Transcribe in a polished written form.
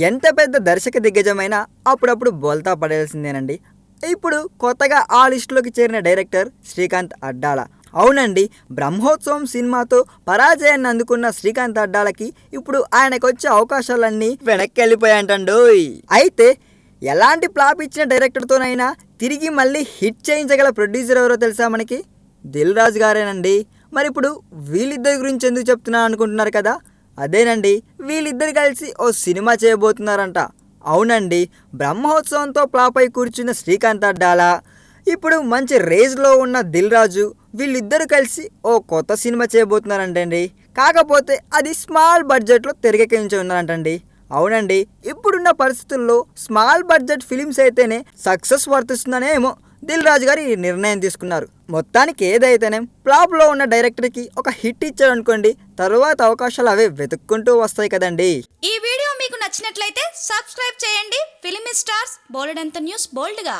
ఎంత పెద్ద దర్శక దిగ్గజమైనా అప్పుడప్పుడు బోల్తా పడేయాల్సిందేనండి. ఇప్పుడు కొత్తగా ఆ లిస్టులోకి చేరిన డైరెక్టర్ శ్రీకాంత్ అడ్డాల. అవునండి, బ్రహ్మోత్సవం సినిమాతో పరాజయాన్ని అందుకున్న శ్రీకాంత్ అడ్డాలకి ఇప్పుడు ఆయనకొచ్చే అవకాశాలన్నీ వెనక్కి వెళ్ళిపోయాయంటండోయ్. అయితే ఎలాంటి ఫ్లాప్ ఇచ్చిన డైరెక్టర్తోనైనా తిరిగి మళ్ళీ హిట్ చేయించగల ప్రొడ్యూసర్ ఎవరో తెలుసా మనకి? దిల్ రాజు గారేనండి. మరి ఇప్పుడు వీళ్ళిద్దరి గురించి ఎందుకు చెప్తున్నా అనుకుంటున్నారు కదా? అదేనండి, వీళ్ళిద్దరు కలిసి ఓ సినిమా చేయబోతున్నారంట. అవునండి, బ్రహ్మోత్సవంతో ఫ్లాప్ అయి కూర్చున్న శ్రీకాంత్ అడ్డాల, ఇప్పుడు మంచి రేజ్లో ఉన్న దిల్ రాజు, వీళ్ళిద్దరు కలిసి ఓ కొత్త సినిమా చేయబోతున్నారంటండి. కాకపోతే అది స్మాల్ బడ్జెట్లో తెరకెక్కించి ఉన్నారంటండి. అవునండి, ఇప్పుడున్న పరిస్థితుల్లో స్మాల్ బడ్జెట్ ఫిలిమ్స్ అయితేనే సక్సెస్ వర్తిస్తుందనేమో దిల్ రాజు గారు ఈ నిర్ణయం తీసుకున్నారు. మొత్తానికి ఏదైతేనే ఫ్లాప్లో ఉన్న డైరెక్టర్కి ఒక హిట్ ఇచ్చాడు అనుకోండి, తరువాత అవకాశాలు అవే వెతుక్కుంటూ వస్తాయి కదండి. ఈ వీడియో మీకు నచ్చినట్లయితే సబ్స్క్రైబ్ చేయండి. ఫిలిమి స్టార్స్ బోలెడంత న్యూస్ బోల్డ్గా.